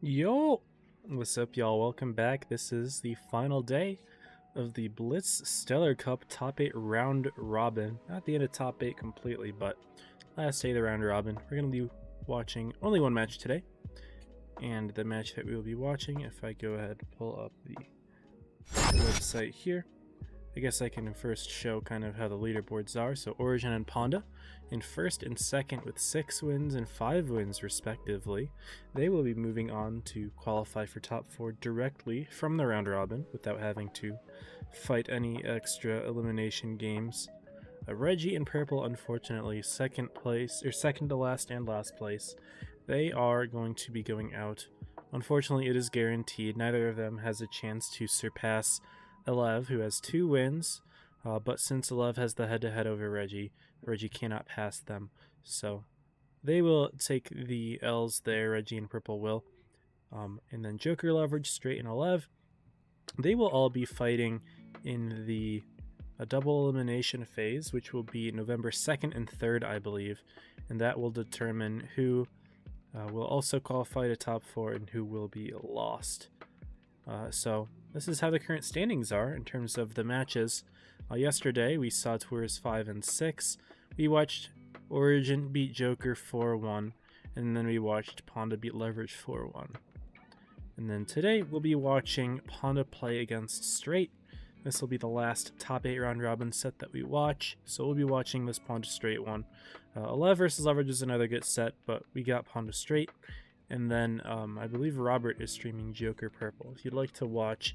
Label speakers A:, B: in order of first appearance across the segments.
A: Yo! What's up, y'all? Welcome back. This is the final day of the Blitz Stellar Cup Top 8 Round Robin. Not the end of Top 8 completely, but last day of the Round Robin. We're going to be watching only one match today. And the match that we will be watching, if I go ahead and pull up the website here, I guess I can first show kind of how the leaderboards are. So Origin and Ponda in first and second with 6 wins and 5 wins respectively. They will be moving on to qualify for top 4 directly from the round robin without having to fight any extra elimination games. Reggie and Purple, unfortunately, second to last and last place. They are going to be going out. Unfortunately, it is guaranteed. Neither of them has a chance to surpass Elev, who has 2 wins, but since Elev has the head-to-head over Reggie, Reggie cannot pass them. So they will take the L's there, Reggie and Purple will. And then Joker, Leverage, Straight, and Elev, they will all be fighting in the double elimination phase, which will be November 2nd and 3rd, I believe. And that will determine who will also qualify to top 4 and who will be lost. So this is how the current standings are in terms of the matches. Yesterday we saw Tours 5 and 6. We watched Origin beat Joker 4-1, and then we watched Ponda beat Leverage 4-1. And then today we'll be watching Ponda play against Straight. This will be the last top 8 round robin set that we watch, so we'll be watching this Ponda Straight one. Elev versus Leverage is another good set, but we got Ponda Straight. And then I believe Robert is streaming Joker Purple. If you'd like to watch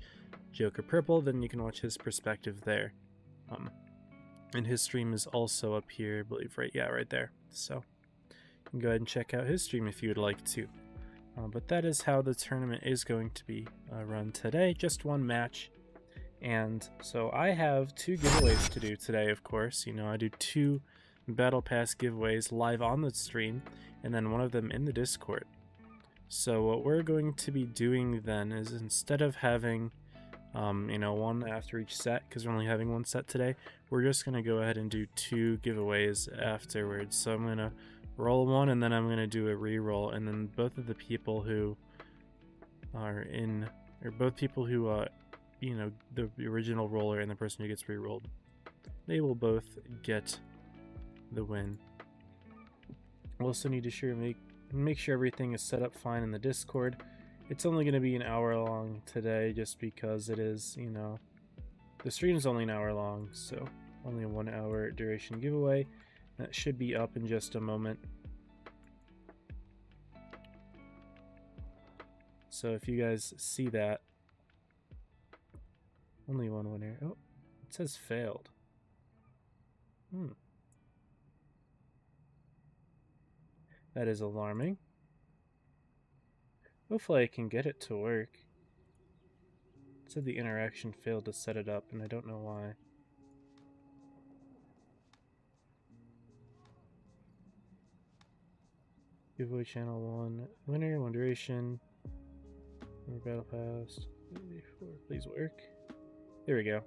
A: Joker Purple, then you can watch his perspective there. And his stream is also up here, I believe, right there. So you can go ahead and check out his stream if you would like to. But that is how the tournament is going to be run today. Just one match. And so I have 2 giveaways to do today, of course. You know, I do 2 Battle Pass giveaways live on the stream, and then one of them in the Discord. So what we're going to be doing then is, instead of having, one after each set, because we're only having one set today, we're just going to go ahead and do 2 giveaways afterwards. So I'm going to roll one, and then I'm going to do a re-roll, and then both of the people who are in, or both people who, the original roller and the person who gets re-rolled, they will both get the win. We'll also need to make sure everything is set up fine in the Discord. It's only going to be an hour long today, just because it is, the stream's only an hour long, so only a 1 hour duration giveaway. That should be up in just a moment. So if you guys see that, only one winner. Oh, it says failed. That is alarming. Hopefully I can get it to work. It said the interaction failed to set it up, and I don't know why. Giveaway channel 1. Winner, 1 duration. Battle Pass. 4. Please work. There we go.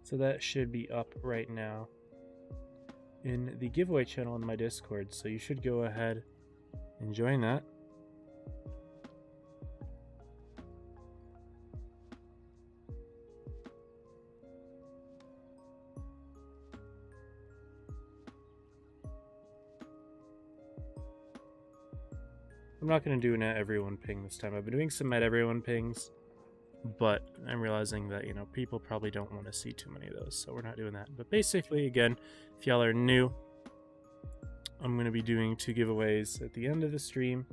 A: So that should be up right now in the giveaway channel in my Discord, so you should go ahead and join that. I'm not going to do an at everyone ping this time. I've been doing some at everyone pings, but I'm realizing that, people probably don't want to see too many of those, so we're not doing that. But basically, again, if y'all are new, I'm going to be doing 2 giveaways at the end of the stream.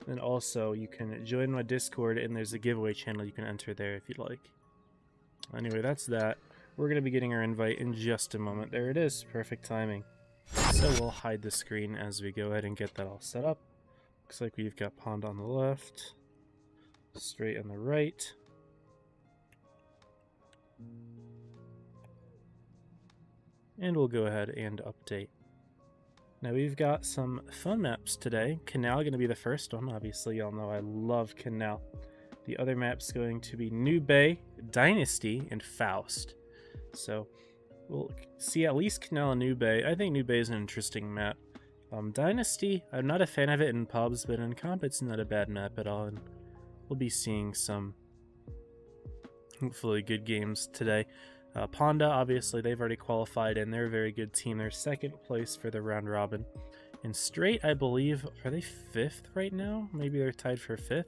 A: And also, you can join my Discord, and there's a giveaway channel you can enter there if you'd like. Anyway, that's that. We're going to be getting our invite in just a moment. There it is. Perfect timing. So we'll hide the screen as we go ahead and get that all set up. Looks like we've got Pond on the left, Straight on the right. And we'll go ahead and update. Now we've got some fun maps today. Canal going to be the first one. Obviously, y'all know I love Canal. The other map's going to be New Bay, Dynasty, and Faust. So we'll see at least Canal and New Bay. I think New Bay is an interesting map. Dynasty, I'm not a fan of it in pubs, but in comp it's not a bad map at all. And we'll be seeing some hopefully good games today. Ponda, obviously, they've already qualified, and they're a very good team. They're second place for the round robin. And Straight, I believe, are they 5th right now? Maybe they're tied for 5th?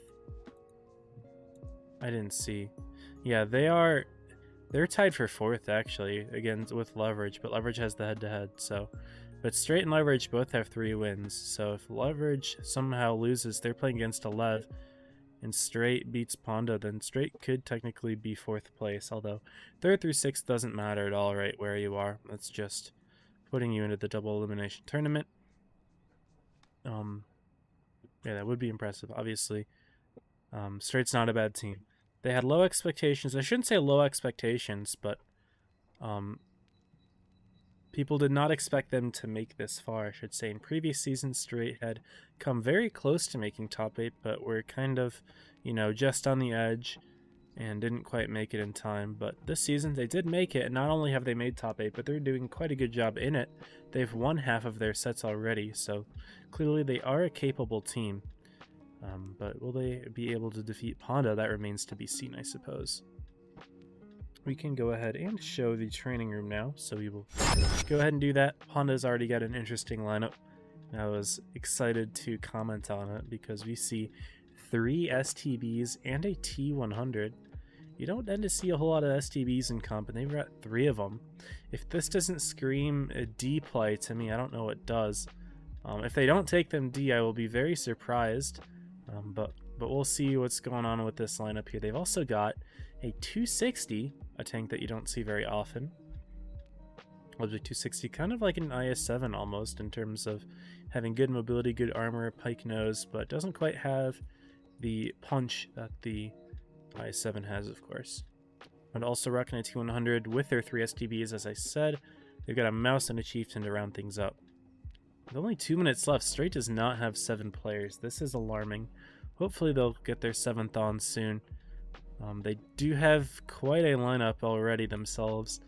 A: I didn't see. Yeah, they're tied for 4th, actually, again, with Leverage, but Leverage has the head-to-head, so... But Straight and Leverage both have 3 wins, so if Leverage somehow loses, they're playing against Lev, and Straight beats Ponda, then Straight could technically be 4th place, although 3rd through 6th doesn't matter at all right where you are. That's just putting you into the double elimination tournament. Yeah, that would be impressive, obviously. Straight's not a bad team. They had low expectations. I shouldn't say low expectations, but people did not expect them to make this far, I should say. In previous seasons, Straight had come very close to making top 8, but were kind of, you know, just on the edge and didn't quite make it in time. But this season, they did make it, and not only have they made top 8, but they're doing quite a good job in it. They've won half of their sets already, so clearly they are a capable team. But will they be able to defeat Ponda? That remains to be seen, I suppose. We can go ahead and show the training room now, so we will go ahead and do that. Ponda's already got an interesting lineup. I was excited to comment on it because we see 3 STBs and a T100. You don't tend to see a whole lot of STBs in comp, and they've got 3 of them. If this doesn't scream a D play to me, I don't know what does. If they don't take them D, I will be very surprised. But we'll see what's going on with this lineup here. They've also got a 260, a tank that you don't see very often. Object 260, kind of like an IS-7 almost in terms of having good mobility, good armor, pike nose, but doesn't quite have the punch that the IS-7 has, of course. And also rocking a T100 with their 3 STBs, as I said. They've got a mouse and a chieftain to round things up. With only 2 minutes left, Straight does not have 7 players. This is alarming. Hopefully they'll get their 7th on soon. They do have quite a lineup already themselves.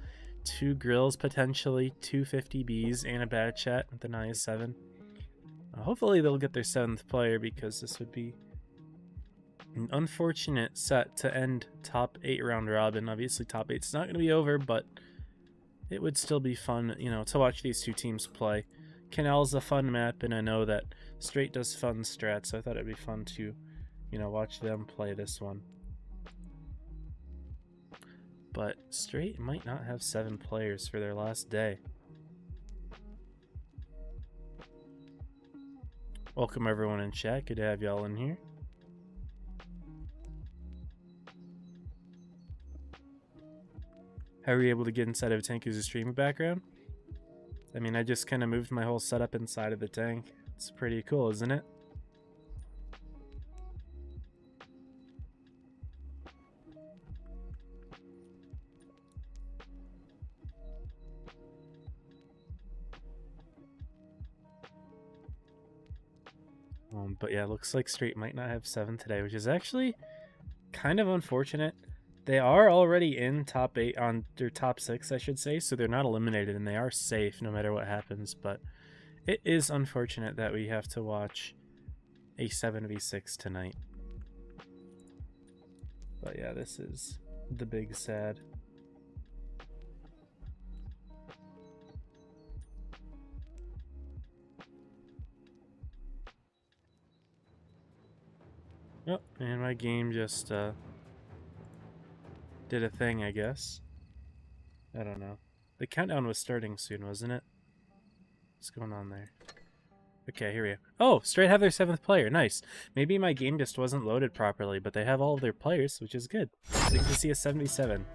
A: 2 grills potentially, 2 50Bs, and a bad chat with an IS-7. Hopefully they'll get their 7th player because this would be an unfortunate set to end top 8 round robin. Obviously top 8's not going to be over, but it would still be fun, you know, to watch these 2 teams play. Canal's a fun map, and I know that Straight does fun strats, so I thought it'd be fun to, you know, watch them play this one. But Straight might not have 7 players for their last day. Welcome everyone in chat, good to have y'all in here. How are you able to get inside of a tank as a streaming background? I mean, I just kind of moved my whole setup inside of the tank. It's pretty cool, isn't it? But yeah, looks like Straight might not have 7 today, which is actually kind of unfortunate. They are already in top 8 on their top 6, I should say, so they're not eliminated and they are safe no matter what happens. But it is unfortunate that we have to watch a 7v6 tonight. But yeah, this is the big sad. Oh, and my game just did a thing, I guess. I don't know. The countdown was starting soon, wasn't it? What's going on there? Okay, here we go. Oh, Straight have their 7th player. Nice. Maybe my game just wasn't loaded properly, but they have all of their players, which is good. So you can see a 77.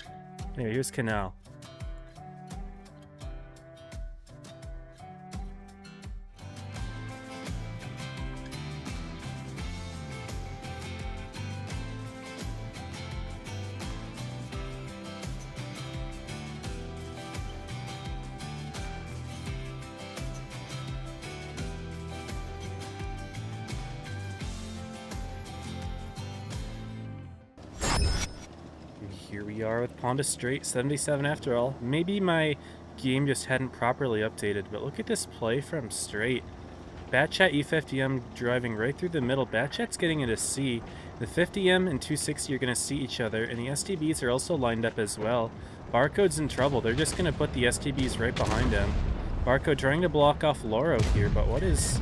A: Anyway, here's Canal. Here we are with Ponda Straight, 77 after all. Maybe my game just hadn't properly updated, but look at this play from Straight. Batchat E50M driving right through the middle. Batchat's getting into C. The 50M and 260 are going to see each other, and the STBs are also lined up as well. Barcode's in trouble. They're just going to put the STBs right behind him. Barcode trying to block off Loro here, but what is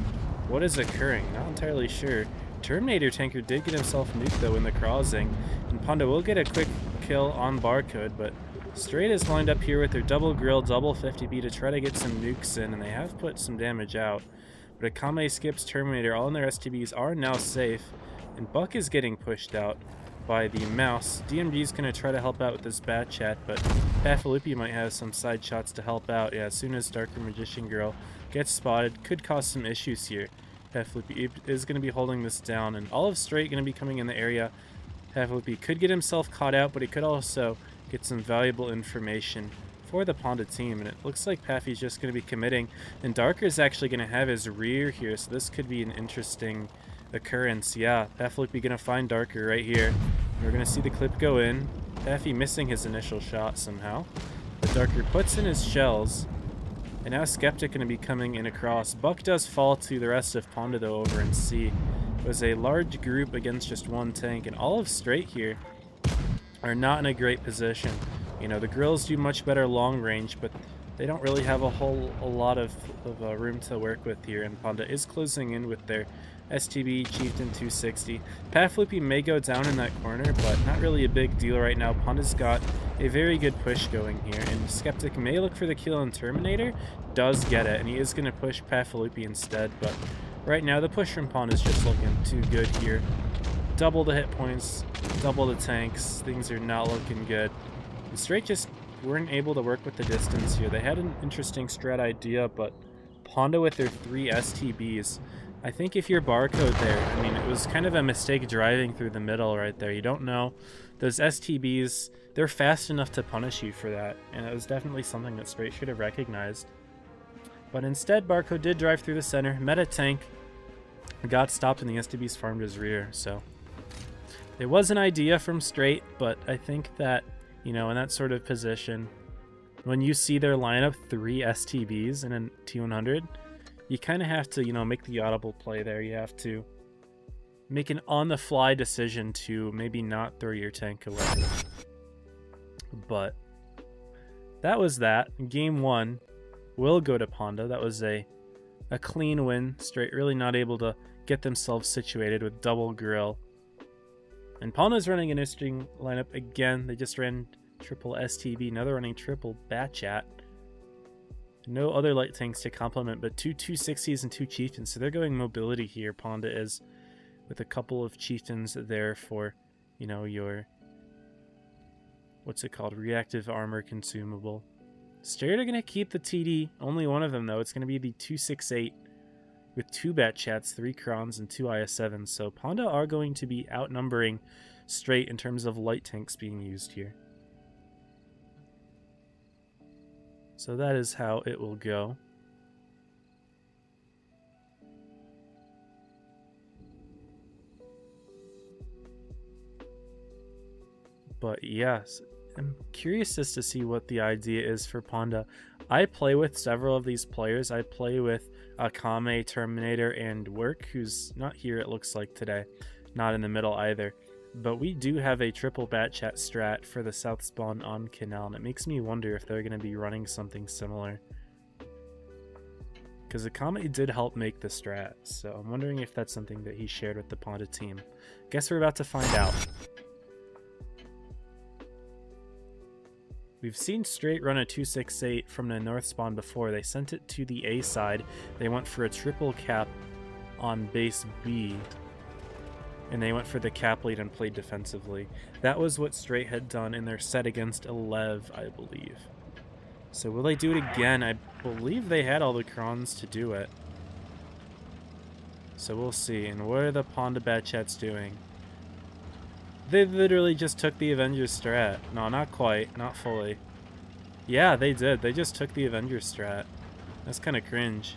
A: occurring? Not entirely sure. Terminator Tanker did get himself nuked though in the crossing, and Ponda will get a quick kill on Barcode, but Straight is lined up here with their double grill, double 50B to try to get some nukes in, and they have put some damage out. But Akame skips Terminator, all in their STBs are now safe, and Buck is getting pushed out by the mouse. DMG is going to try to help out with this bat chat, but Pafalupi might have some side shots to help out. Yeah, as soon as Darker Magician Girl gets spotted, could cause some issues here. Pafalupi is going to be holding this down, and all of Straight going to be coming in the area. Pafalupi could get himself caught out, but he could also get some valuable information for the Ponda team, and it looks like Paffy's just going to be committing, and Darker is actually going to have his rear here, so this could be an interesting occurrence. Yeah, Pafalupi going to find Darker right here. We're going to see the clip go in. Paffy missing his initial shot somehow, but Darker puts in his shells, and now Skeptic going to be coming in across. Buck does fall to the rest of Ponda though over in C. It was a large group against just one tank, and all of Straight here are not in a great position. You know, the grills do much better long range, but they don't really have a lot of room to work with here, and Ponda is closing in with their STB Chieftain 260. Pafalupi may go down in that corner, but not really a big deal right now. Ponda's got a very good push going here, and Skeptic may look for the kill on Terminator, does get it, and he is going to push Pafalupi instead, but right now the push from Ponda is just looking too good here. Double the hit points, double the tanks, things are not looking good. The Straight just weren't able to work with the distance here. They had an interesting strat idea, but Ponda with their 3 STBs, I think if you're Barcode there, I mean, it was kind of a mistake driving through the middle right there. You don't know. Those STBs, they're fast enough to punish you for that, and it was definitely something that Straight should have recognized. But instead, Barcode did drive through the center, met a tank, got stopped, and the STBs farmed his rear, so it was an idea from Straight, but I think that, you know, in that sort of position, when you see their lineup 3 STBs in a T100, you kind of have to, you know, make the audible play there. You have to make an on-the-fly decision to maybe not throw your tank away. But that was that. Game 1 will go to Ponda. That was a clean win. Straight really not able to get themselves situated with double grill. And Ponda's running an interesting lineup again. They just ran triple STB. Now they're running triple Batchat. No other light tanks to complement, but 2 260s and 2 Chieftains. So they're going mobility here, Ponda is, with a couple of Chieftains there for, you know, your, what's it called, reactive armor consumable. Straight are going to keep the TD, only one of them though. It's going to be the 268 with 2 Batchats, 3 Crons, and 2 IS-7s. So Ponda are going to be outnumbering Straight in terms of light tanks being used here. So that is how it will go. But yes, I'm curious as to see what the idea is for Ponda. I play with several of these players. I play with Akame, Terminator, and Work, who's not here it looks like today. Not in the middle either. But we do have a triple Batchat strat for the south spawn on Canal, and it makes me wonder if they're going to be running something similar. Because Akame did help make the strat, so I'm wondering if that's something that he shared with the Ponda team. Guess we're about to find out. We've seen Straight run a 268 from the north spawn before. They sent it to the A side. They went for a triple cap on base B. And they went for the cap lead and played defensively. That was what Straight had done in their set against Elev, I believe. So will they do it again? I believe they had all the crons to do it. So we'll see. And what are the Ponda Batchats doing? They literally just took the Avengers strat. No, not quite. Not fully. Yeah, they did. They just took the Avengers strat. That's kind of cringe.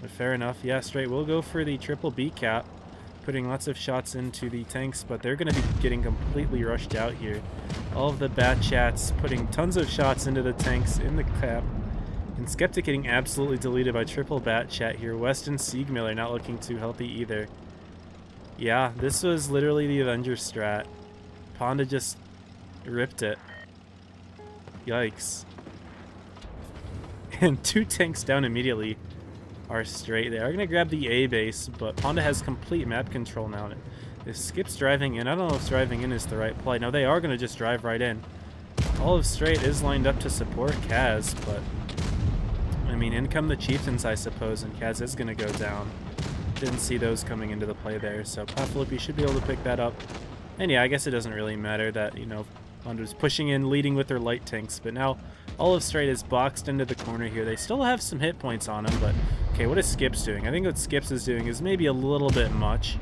A: But fair enough. Yeah, Straight will go for the triple B cap. Putting lots of shots into the tanks, but they're going to be getting completely rushed out here. All of the Batchats putting tons of shots into the tanks in the cap. And Skeptic getting absolutely deleted by triple Batchat here. Weston Siegmiller not looking too healthy either. Yeah, this was literally the Avenger strat. Ponda just ripped it. Yikes. And 2 tanks down immediately are straight. They are going to grab the A base, but Ponda has complete map control now. If Skip's driving in, I don't know if driving in is the right play. Now they are going to just drive right in. All of straight is lined up to support Kaz, but I mean, in come the Chieftains, I suppose, and Kaz is going to go down. Didn't see those coming into the play there, so Paflippy should be able to pick that up. And yeah, I guess it doesn't really matter that, you know, Ponda's pushing in, leading with their light tanks, but now all of straight is boxed into the corner here. They still have some hit points on him, but okay, what is Skips doing? I think what Skips is doing is maybe a little bit much.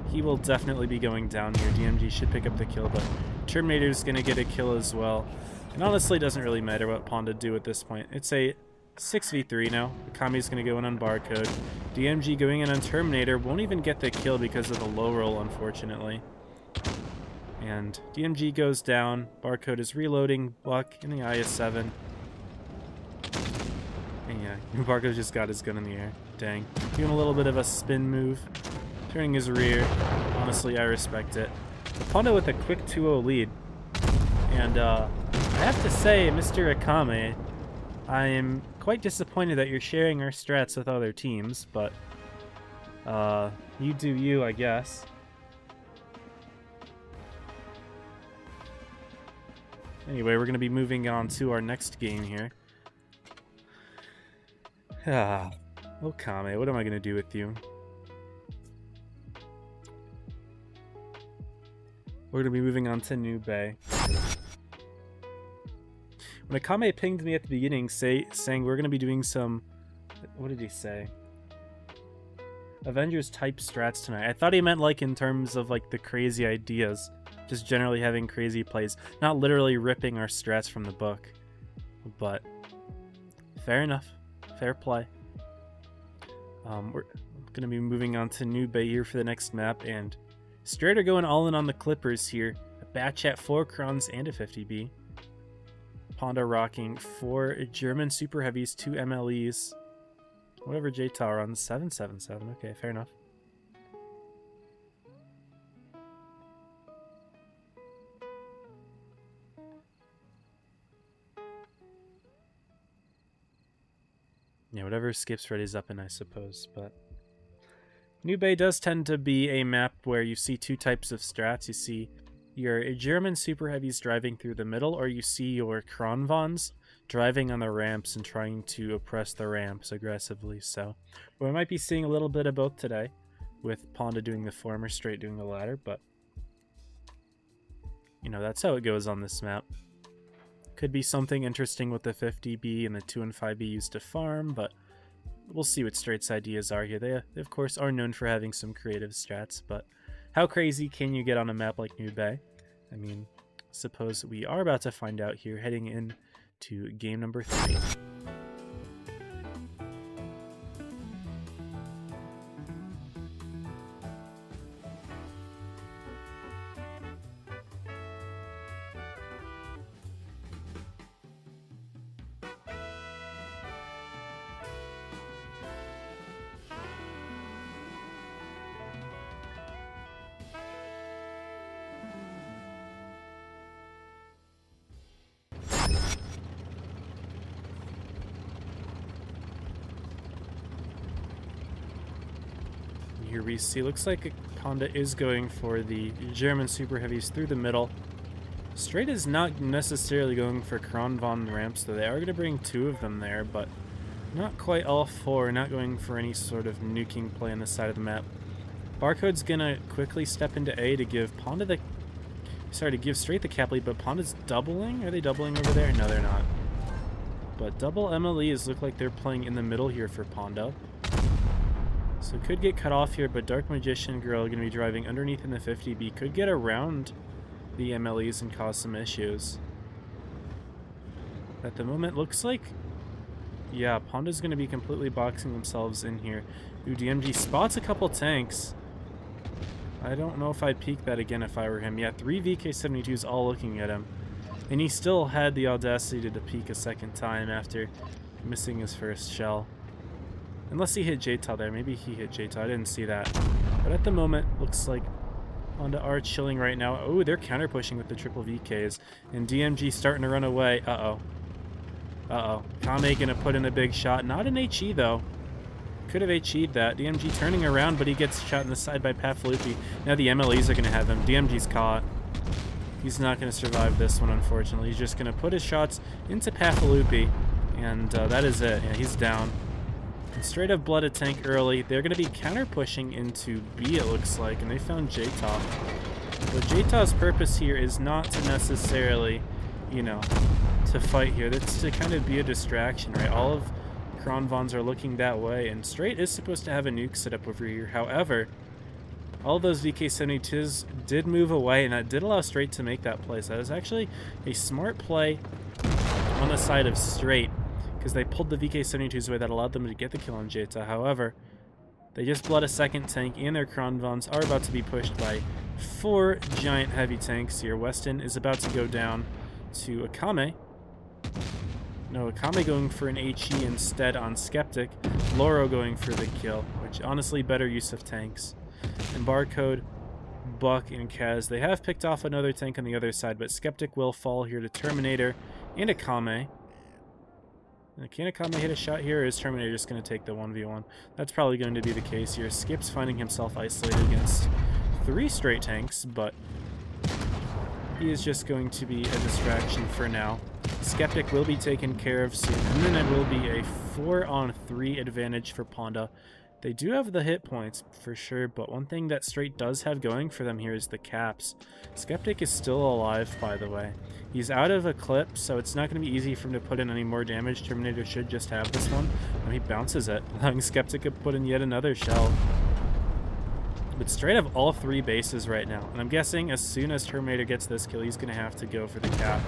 A: He will definitely be going down here. DMG should pick up the kill, but Terminator's going to get a kill as well. And honestly, it doesn't really matter what Ponda do at this point. It's a 6v3 now. Kami's going to go in on Barcode. DMG going in on Terminator. Won't even get the kill because of the low roll, unfortunately. And DMG goes down. Barcode is reloading. Buck in the IS-7. And yeah, Barcode just got his gun in the air. Dang. Doing a little bit of a spin move. Turning his rear. Honestly, I respect it. Ponda with a quick 2-0 lead. And I have to say, Mr. Akame, I am quite disappointed that you're sharing our strats with other teams, but you do you, I guess. Anyway, we're going to be moving on to our next game here. Okame, what am I going to do with you? We're going to be moving on to New Bay. When Akame pinged me at the beginning saying we're going to be doing some... What did he say? Avengers type strats tonight. I thought he meant like in terms of like the crazy ideas. Just generally having crazy plays. Not literally ripping our strats from the book. But fair enough. Fair play. We're going to be moving on to New Bay here for the next map. And straight are going all in on the Clippers here. A batch at 4 crowns and a 50B. Ponda rocking 4 German super heavies, 2 MLEs. Whatever JTAR runs. 777. Okay, fair enough. Yeah, whatever Skips Ready's up in, I suppose, but... New Bay does tend to be a map where you see 2 types of strats. You see your German super heavies driving through the middle, or you see your Kronvons driving on the ramps and trying to oppress the ramps aggressively. So we might be seeing a little bit of both today, with Ponda doing the former, straight doing the latter, but you know, that's how it goes on this map. Could be something interesting with the 50B and the 2 and 5B used to farm, but we'll see what Straight's ideas are here. They, of course, are known for having some creative strats, but how crazy can you get on a map like New Bay? I mean, suppose we are about to find out here, heading in to game number 3. Here we see, looks like Ponda is going for the German super heavies through the middle. Straight is not necessarily going for Kronvon ramps, though they are going to bring 2 of them there, but not quite all 4, not going for any sort of nuking play on the side of the map. Barcode's going to quickly step into A to give Ponda the... Sorry, to give Straight the cap lead, but Ponda's doubling? Are they doubling over there? No, they're not. But double MLEs look like they're playing in the middle here for Ponda. So could get cut off here, but Dark Magician Girl going to be driving underneath in the 50B. Could get around the MLEs and cause some issues. At the moment, looks like... Yeah, Ponda's going to be completely boxing themselves in here. Ooh, DMG spots a couple tanks. I don't know if I'd peek that again if I were him. Yeah, 3 VK-72s all looking at him. And he still had the audacity to peek a second time after missing his first shell. Unless he hit JTAL there. Maybe he hit JTAL. I didn't see that. But at the moment, looks like Ponda are chilling right now. Oh, they're counter pushing with the triple VKs. And DMG starting to run away. Uh-oh. Uh-oh. Kame gonna put in a big shot. Not an HE, though. Could have HE'd that. DMG turning around, but he gets shot in the side by Pafalupi. Now the MLEs are gonna have him. DMG's caught. He's not gonna survive this one, unfortunately. He's just gonna put his shots into Pafalupi. And that is it. Yeah, he's down. And straight up blooded tank early. They're going to be counter pushing into B, it looks like, and they found J-Top. But J-Top's purpose here is not to necessarily, you know, to fight here. That's to kind of be a distraction, right? All of Kronvons are looking that way, and Straight is supposed to have a nuke set up over here. However, all of those VK-72s did move away, and that did allow Straight to make that play. So that was actually a smart play on the side of Straight, because they pulled the VK-72s away that allowed them to get the kill on Jeta. However, they just bled a second tank, and their Kronvons are about to be pushed by 4 giant heavy tanks here. Weston is about to go down to Akame. No, Akame going for an HE instead on Skeptic. Loro going for the kill, which honestly better use of tanks. And Barcode, Buck, and Kaz, they have picked off another tank on the other side, but Skeptic will fall here to Terminator and Akame. Can Akame hit a shot here, or is Terminator just going to take the 1v1? That's probably going to be the case here. Skip's finding himself isolated against 3 straight tanks, but he is just going to be a distraction for now. Skeptic will be taken care of soon, and then it will be a 4-on-3 advantage for Ponda. They do have the hit points, for sure, but one thing that Straight does have going for them here is the caps. Skeptic is still alive, by the way. He's out of a clip, so it's not going to be easy for him to put in any more damage. Terminator should just have this one. And he bounces it, allowing Skeptic to put in yet another shell. But Straight have all 3 bases right now, and I'm guessing as soon as Terminator gets this kill, he's going to have to go for the cap.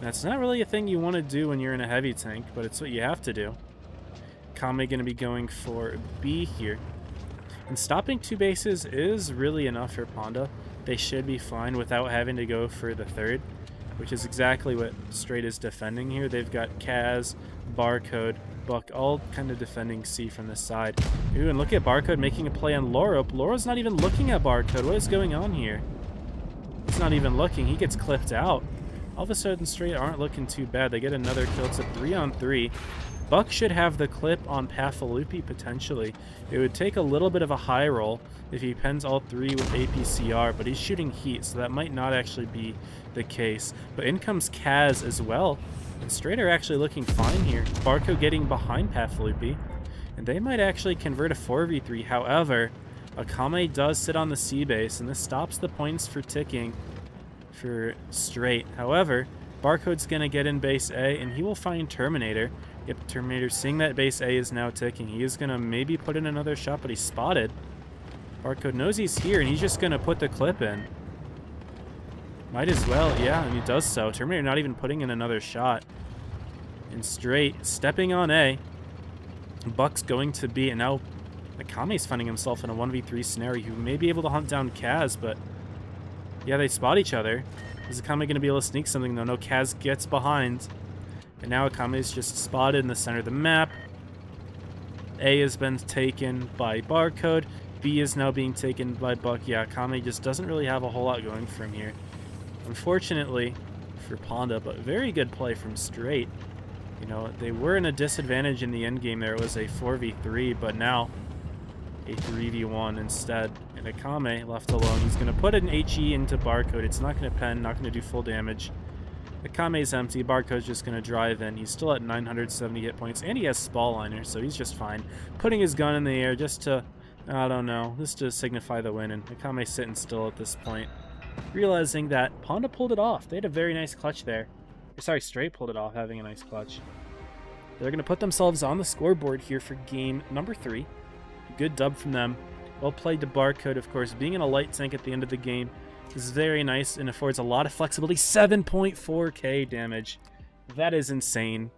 A: That's not really a thing you want to do when you're in a heavy tank, but it's what you have to do. Kame going to be going for B here. And stopping 2 bases is really enough for Ponda. They should be fine without having to go for the 3rd, which is exactly what Straight is defending here. They've got Kaz, Barcode, Buck, all kind of defending C from this side. Ooh, and look at Barcode making a play on Loro. Loro's not even looking at Barcode. What is going on here? He's not even looking. He gets clipped out. All of a sudden, Straight aren't looking too bad. They get another kill. It's a 3-on-3. Buck should have the clip on Pafalupi, potentially. It would take a little bit of a high roll if he pens all 3 with APCR, but he's shooting heat, so that might not actually be the case. But in comes Kaz as well, and Straight are actually looking fine here. Barco getting behind Pafalupi, and they might actually convert a 4v3. However, Akame does sit on the C base, and this stops the points for ticking for Straight. However, Barcode's going to get in base A, and he will find Terminator. Yep, Terminator, seeing that base A is now ticking. He is going to maybe put in another shot, but he's spotted. Barcode knows he's here, and he's just going to put the clip in. Might as well, yeah, and he does so. Terminator not even putting in another shot. And Straight stepping on A. Buck's going to B, and now Akame's finding himself in a 1v3 scenario. He may be able to hunt down Kaz, but yeah, they spot each other. Is Akame going to be able to sneak something, though? No, Kaz gets behind. And now Akame is just spotted in the center of the map. A has been taken by Barcode. B is now being taken by Buck. Yeah, Akame just doesn't really have a whole lot going for him here. Unfortunately for Ponda, but very good play from Straight. You know, they were in a disadvantage in the end game there. It was a 4v3, but now a 3v1 instead. And Akame left alone. He's going to put an HE into Barcode. It's not going to pen, not going to do full damage. Akame's empty. Barcode's just going to drive in. He's still at 970 hit points, and he has Spall Liner, so he's just fine. Putting his gun in the air just to, I don't know, just to signify the win, and Akame's sitting still at this point, realizing that Ponda pulled it off. They had a very nice clutch there. Sorry, Straight pulled it off, having a nice clutch. They're going to put themselves on the scoreboard here for game number 3. Good dub from them. Well played to Barcode, of course. Being in a light tank at the end of the game is very nice and affords a lot of flexibility. 7.4k damage. That is insane.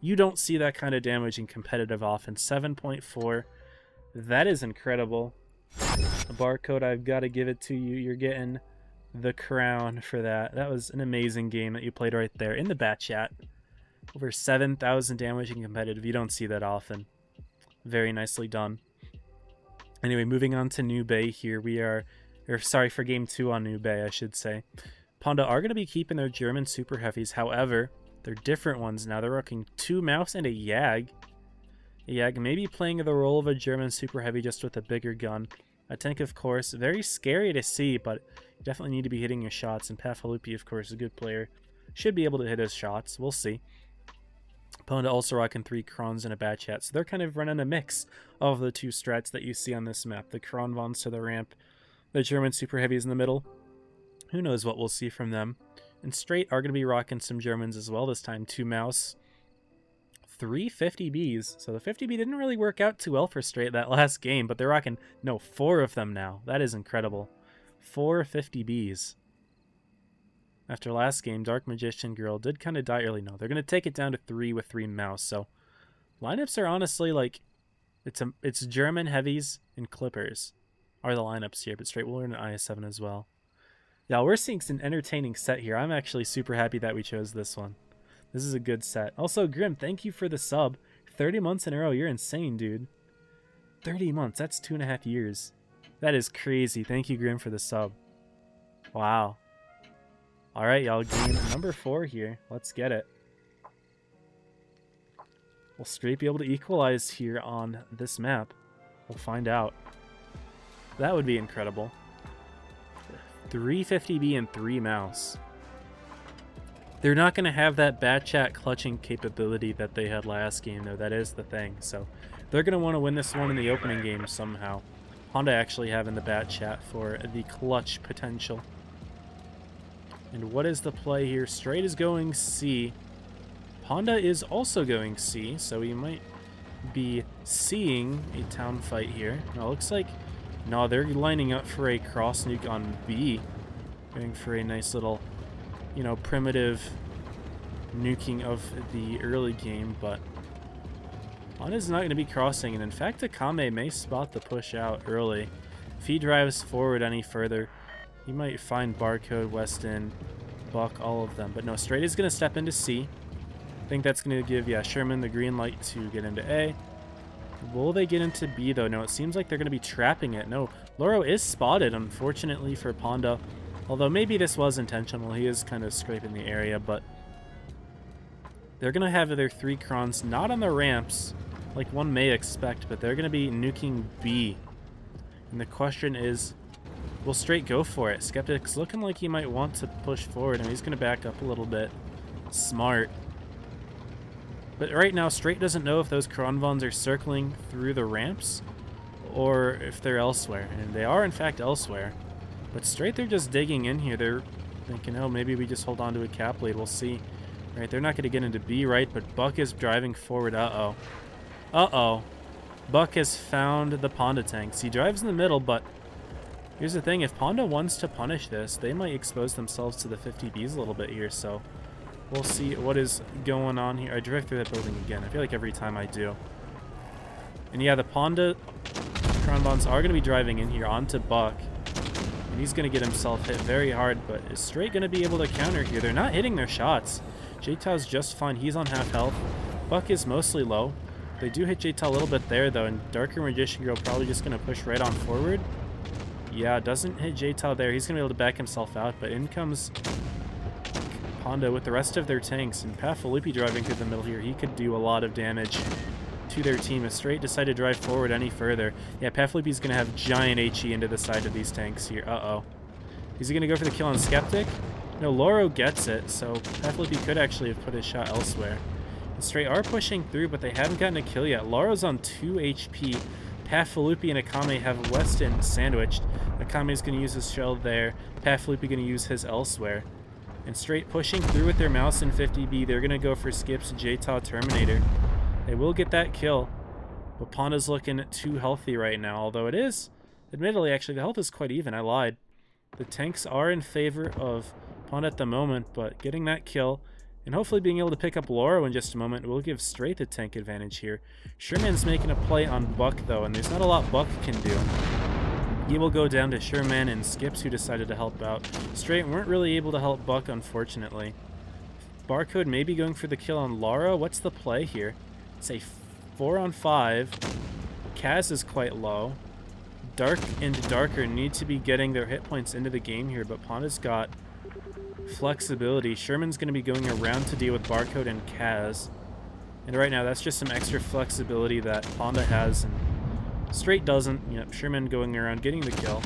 A: You don't see that kind of damage in competitive offense. 7.4. That is incredible. Barcode, I've got to give it to you. You're getting the crown for that. That was an amazing game that you played right there in the bat chat. Over 7,000 damage in competitive. You don't see that often. Very nicely done. Anyway, moving on to New Bay here. We are, or sorry, for game 2 on New Bay, I should say. Ponda are going to be keeping their German super heavies. However, they're different ones now. They're rocking 2 Mouse and a Yag. A Yag maybe playing the role of a German super heavy just with a bigger gun. A tank, of course, very scary to see, but you definitely need to be hitting your shots. And Pafalupi, of course, is a good player. Should be able to hit his shots. We'll see. Ponda also rocking 3 Krons and a Batchat. So they're kind of running a mix of the 2 strats that you see on this map. The Kronvons to the ramp, the German super heavies in the middle. Who knows what we'll see from them. And Straight are going to be rocking some Germans as well this time. 2 Mouse, 3 50Bs. So the 50B didn't really work out too well for Straight that last game, but they're rocking, no, 4 of them now. That is incredible. 4 50Bs. After last game, Dark Magician Girl did kind of die early. No, they're going to take it down to 3 with 3 Mouse. So lineups are honestly like, it's German heavies and Clippers are the lineups here, but Straight will learn an IS-7 as well. Yeah, we're seeing some entertaining set here. I'm actually super happy that we chose this one. This is a good set. Also, Grim, thank you for the sub. 30 months in a row. You're insane, dude. 30 months. That's 2.5 years. That is crazy. Thank you, Grim, for the sub. Wow. All right, y'all. Game number 4 here. Let's get it. Will Straight be able to equalize here on this map? We'll find out. That would be incredible. 3 50B and 3 Mouse. They're not going to have that Batchat clutching capability that they had last game, though. That is the thing. So they're going to want to win this one in the opening game somehow. Honda actually having the Batchat for the clutch potential. And what is the play here? Straight is going C. Ponda is also going C, so we might be seeing a town fight here. No, it looks like... No, they're lining up for a cross nuke on B. Going for a nice little, you know, primitive nuking of the early game, but Ponda's not going to be crossing, and in fact Akame may spot the push out early. If he drives forward any further, he might find Barcode, Weston, Buck, all of them. But no, Straight is going to step into C. I think that's going to give, yeah, Sherman the green light to get into A. Will they get into B, though? No, it seems like they're going to be trapping it. No, Loro is spotted, unfortunately, for Ponda. Although maybe this was intentional. He is kind of scraping the area, but they're going to have their 3 Krons not on the ramps, like one may expect, but they're going to be nuking B. And the question is, will Straight go for it? Skeptic's looking like he might want to push forward, and he's going to back up a little bit. Smart. But right now, Straight doesn't know if those Kronvons are circling through the ramps or if they're elsewhere. And they are, in fact, elsewhere. But Straight, they're just digging in here. They're thinking, oh, maybe we just hold on to a cap lead. We'll see. Right, they're not going to get into B, right? But Buck is driving forward. Uh-oh. Uh-oh. Buck has found the Ponda tanks. He drives in the middle, but here's the thing. If Ponda wants to punish this, they might expose themselves to the 50Bs a little bit here, so... We'll see what is going on here. I drive through that building again. I feel like every time I do. And yeah, the Ponda Kronvons are going to be driving in here onto Buck. And he's going to get himself hit very hard, but is Straight going to be able to counter here? They're not hitting their shots. J-Tow's just fine. He's on half health. Buck is mostly low. They do hit J-Tow a little bit there, though, and Darker Magician Girl probably just going to push right on forward. Yeah, doesn't hit J-Tow there. He's going to be able to back himself out, but in comes Ponda with the rest of their tanks, and Pafalupi driving through the middle here. He could do a lot of damage to their team if Straight decide to drive forward any further. Yeah, Pafalupi's going to have giant HE into the side of these tanks here. Uh-oh. Is he going to go for the kill on Skeptic? No, Loro gets it, so Pafalupi could actually have put his shot elsewhere. And Straight are pushing through, but they haven't gotten a kill yet. Loro's on 2 HP. Pafalupi and Akame have Weston sandwiched. Akame's going to use his shell there. Pafalupi going to use his elsewhere. And Straight pushing through with their Mouse and 50B. They're going to go for Skip's J-Taw Terminator. They will get that kill. But Ponda's looking too healthy right now. Although it is, admittedly, actually, the health is quite even. I lied. The tanks are in favor of Ponda at the moment. But getting that kill and hopefully being able to pick up Loro in just a moment will give Straight the tank advantage here. Sherman's making a play on Buck, though. And there's not a lot Buck can do. He will go down to Sherman and Skips, who decided to help out. Straight weren't really able to help Buck, unfortunately. Barcode may be going for the kill on Lara. What's the play here? It's a 4-on-5. Kaz is quite low. Dark and Darker need to be getting their hit points into the game here, but Ponda's got flexibility. Sherman's going to be going around to deal with Barcode and Kaz. And right now, that's just some extra flexibility that Ponda has, and Straight doesn't. Yep, Sherman going around, getting the kill.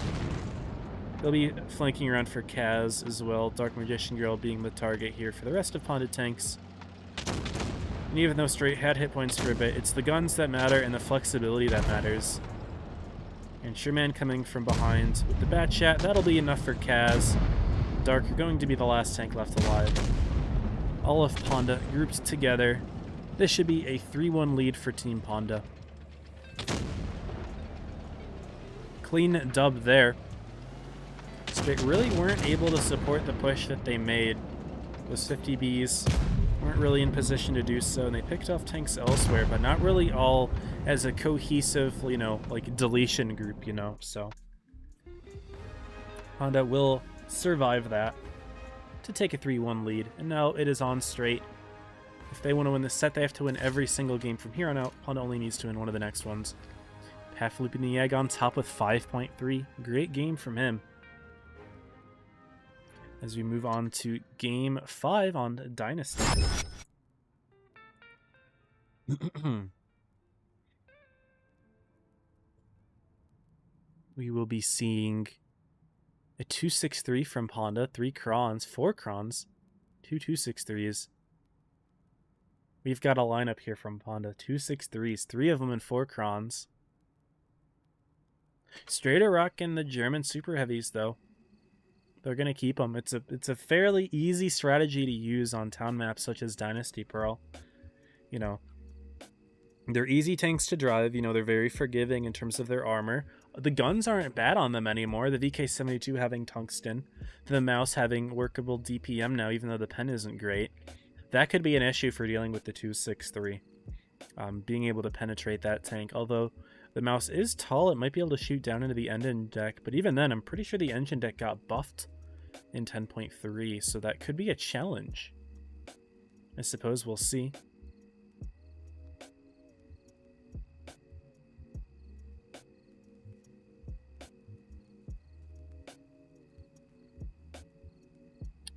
A: They'll be flanking around for Kaz as well. Dark Magician Girl being the target here for the rest of Ponda tanks. And even though Straight had hit points for a bit, it's the guns that matter and the flexibility that matters. And Sherman coming from behind with the Bat Chat. That'll be enough for Kaz. Dark are going to be the last tank left alive. All of Ponda grouped together. This should be a 3-1 lead for Team Ponda. Clean dub there. Straight really weren't able to support the push that they made. Those 50 Bs weren't really in position to do so, and they picked off tanks elsewhere, but not really all as a cohesive, you know, like deletion group, you know, so. Ponda will survive that to take a 3-1 lead, and now it is on Straight. If they want to win this set, they have to win every single game from here on out. Ponda only needs to win one of the next ones. Half looping the egg on top with 5.3. Great game from him. As we move on to Game 5 on Dynasty. We will be seeing a 263 from Ponda, 3 crons, 4 crons, 2 263s. We've got a lineup here from Ponda, 263s, 3 of them in 4 crons. Straight are rocking the German super heavies though. They're gonna keep them. It's a fairly easy strategy to use on town maps such as Dynasty Pearl. You know, they're easy tanks to drive. You know, they're very forgiving in terms of their armor. The guns aren't bad on them anymore. The VK72 having tungsten, the mouse having workable DPM now, even though the pen isn't great. That could be an issue for dealing with the 263. Being able to penetrate that tank. Although the mouse is tall, it might be able to shoot down into the engine deck. But even then, I'm pretty sure the engine deck got buffed in 10.3, so that could be a challenge. I suppose we'll see.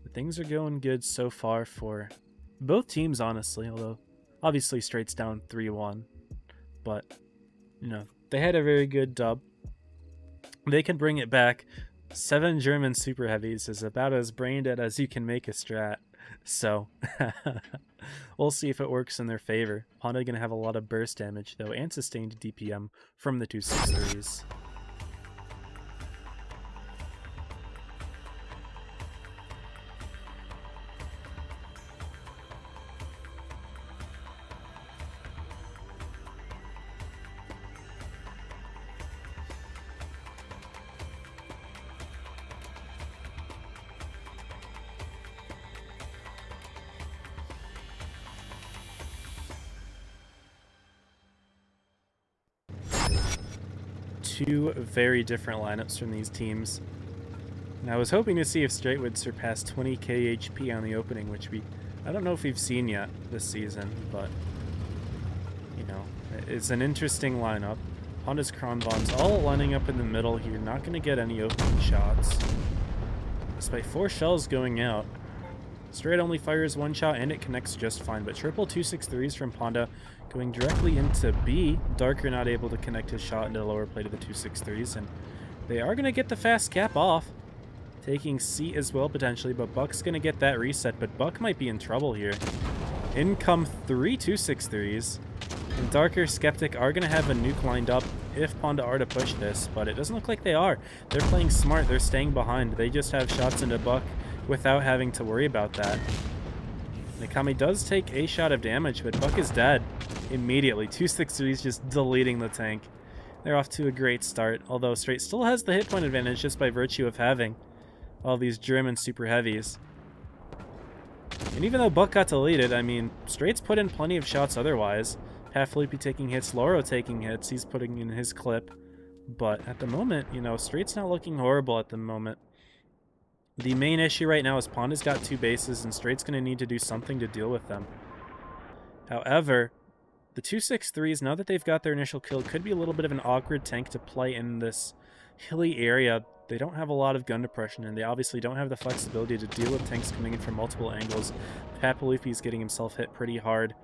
A: But things are going good so far for both teams, honestly, although obviously Straight's down 3-1. But, you know, they had a very good dub. They can bring it back. 7 German super heavies is about as brain dead as you can make a strat. So, we'll see if it works in their favor. Ponda going to have a lot of burst damage, though, and sustained DPM from the 263s. Two very different lineups from these teams. And I was hoping to see if Straight would surpass 20k HP on the opening, which I don't know if we've seen yet this season, but, you know, it's an interesting lineup. Honda's Kronbon's all lining up in the middle here, not going to get any opening shots. Despite 4 shells going out, Straight only fires 1 shot and it connects just fine, but triple 263s from Ponda going directly into B. Darker not able to connect his shot into the lower plate of the 263s, and they are going to get the fast cap off. Taking C as well, potentially, but Buck's going to get that reset, but Buck might be in trouble here. In come 3 263s, and Darker, Skeptic are going to have a nuke lined up if Ponda are to push this, but it doesn't look like they are. They're playing smart, they're staying behind. They just have shots into Buck without having to worry about that. Nakami does take a shot of damage, but Buck is dead immediately. 263s just deleting the tank. They're off to a great start, although Straight still has the hit point advantage just by virtue of having all these German super heavies. And even though Buck got deleted, I mean, Straight's put in plenty of shots otherwise. Half Loopy taking hits, Loro taking hits, he's putting in his clip. But at the moment, you know, Straight's not looking horrible at the moment. The main issue right now is Ponda's got 2 bases, and Straight's going to need to do something to deal with them. However, the 263s, now that they've got their initial kill, could be a little bit of an awkward tank to play in this hilly area, they don't have a lot of gun depression, and they obviously don't have the flexibility to deal with tanks coming in from multiple angles. Papalufi's getting himself hit pretty hard.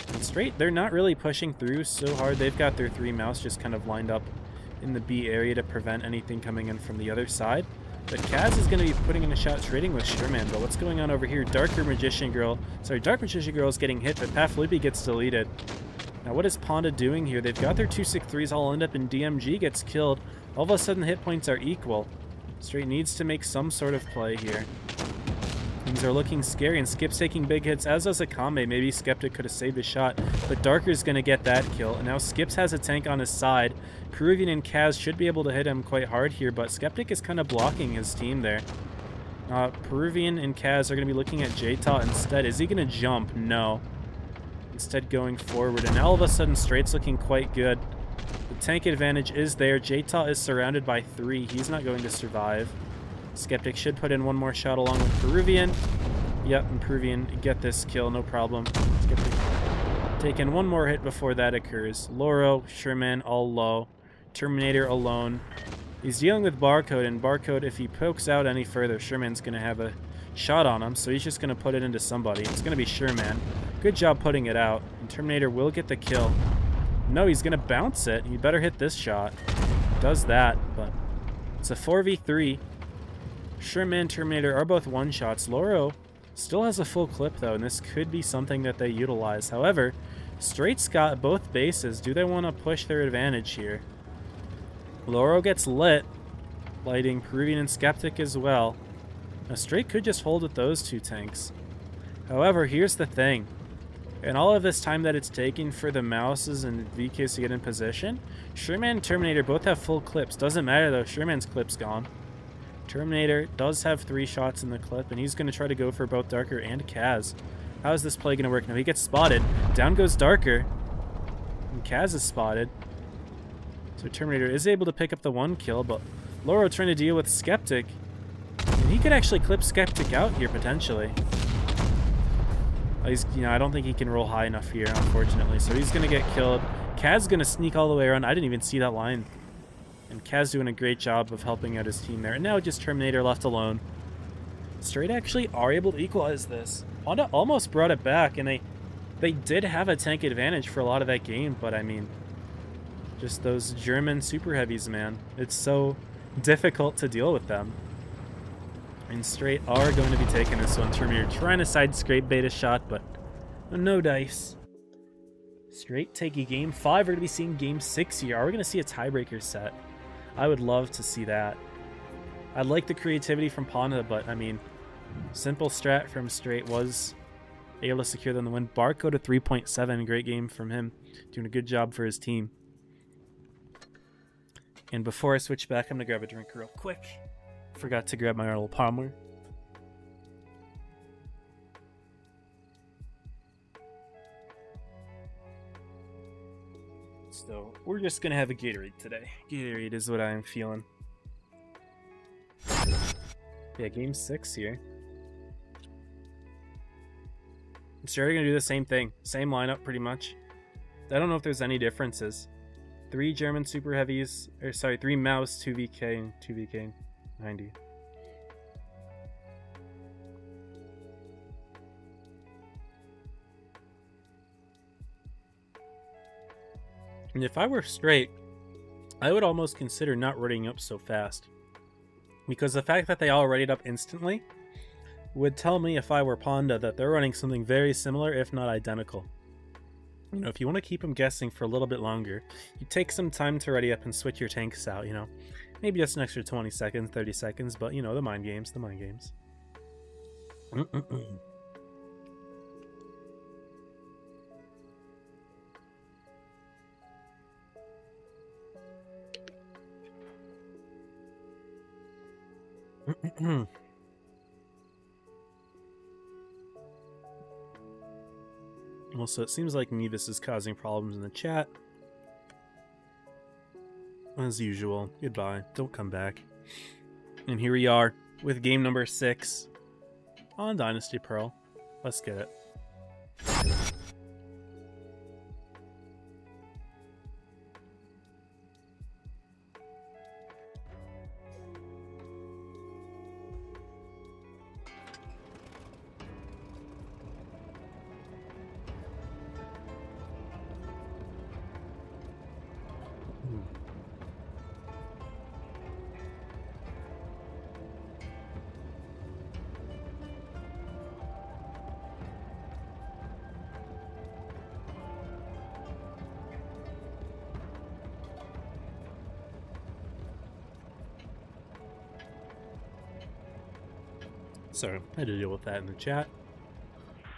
A: And Straight, they're not really pushing through so hard. They've got their 3 mouse just kind of lined up in the B area to prevent anything coming in from the other side. But Kaz is going to be putting in a shot trading with Sherman. But what's going on over here? Dark Magician Girl is getting hit, but Papalufi gets deleted. Now what is Ponda doing here? They've got their 263s all end up in DMG gets killed. All of a sudden the hit points are equal. Straight needs to make some sort of play here. Things are looking scary, and Skip's taking big hits, as does Akame. Maybe Skeptic could have saved a shot, but Darker's going to get that kill. And now Skips has a tank on his side. Peruvian and Kaz should be able to hit him quite hard here, but Skeptic is kind of blocking his team there. Peruvian and Kaz are going to be looking at J-Ta instead. Is he going to jump? No. Instead going forward, and now all of a sudden Straight's looking quite good. The tank advantage is there. J-Ta is surrounded by 3. He's not going to survive. Skeptic should put in one more shot along with Peruvian. Yep, and Peruvian get this kill, no problem. Skeptic taking one more hit before that occurs. Loro, Sherman all low. Terminator alone. He's dealing with Barcode, and Barcode, if he pokes out any further, Sherman's going to have a shot on him, so he's just going to put it into somebody. It's going to be Sherman. Good job putting it out, and Terminator will get the kill. No, he's going to bounce it. He better hit this shot. Does that, but it's a 4v3. Sherman, Terminator are both one-shots. Loro still has a full clip, though, and this could be something that they utilize. However, Straight's got both bases. Do they want to push their advantage here? Loro gets lit, lighting Peruvian and Skeptic as well. Now, Straight could just hold with those 2 tanks. However, here's the thing. In all of this time that it's taking for the Mouses and VKs to get in position, Sherman and Terminator both have full clips. Doesn't matter, though. Sherman's clip's gone. Terminator does have 3 shots in the clip, and he's going to try to go for both Darker and Kaz. How is this play going to work? Now he gets spotted. Down goes Darker. And Kaz is spotted. So Terminator is able to pick up the 1 kill, but Loro trying to deal with Skeptic. And he could actually clip Skeptic out here, potentially. I don't think he can roll high enough here, unfortunately. So he's going to get killed. Kaz going to sneak all the way around. I didn't even see that line. And Kaz doing a great job of helping out his team there. And now just Terminator left alone. Straight actually are able to equalize this. Ponda almost brought it back, and they did have a tank advantage for a lot of that game, but I mean, just those German super heavies, man. It's so difficult to deal with them. And Straight are going to be taking this one. Terminator trying to side scrape bait a shot, but no dice. Straight taking game 5. We're going to be seeing game 6 here. Are we going to see a tiebreaker set? I would love to see that. I'd like the creativity from Ponda, but I mean, simple strat from Straight was able to secure them the win. Barcode to 3.7. Great game from him. Doing a good job for his team. And before I switch back, I'm going to grab a drink real quick. Forgot to grab my Arnold Palmer. So we're just going to have a Gatorade today. Gatorade is what I'm feeling. Yeah, game 6 here. So we're going to do the same thing. Same lineup, pretty much. I don't know if there's any differences. 3 German super heavies, or sorry, 3 Mouse, 2 VK, and 2 VK 90. And if I were Straight, I would almost consider not readying up so fast. Because the fact that they all readied up instantly would tell me, if I were Ponda, that they're running something very similar, if not identical. You know, if you want to keep them guessing for a little bit longer, you take some time to ready up and switch your tanks out, you know. Maybe just an extra 20 seconds, 30 seconds, but, you know, the mind games, the mind games. Also, it seems like Nevis is causing problems in the chat. As usual. Goodbye. Don't come back. And here we are with game number 6 on Dynasty Pearl. Let's get it. Sorry, I had to deal with that in the chat.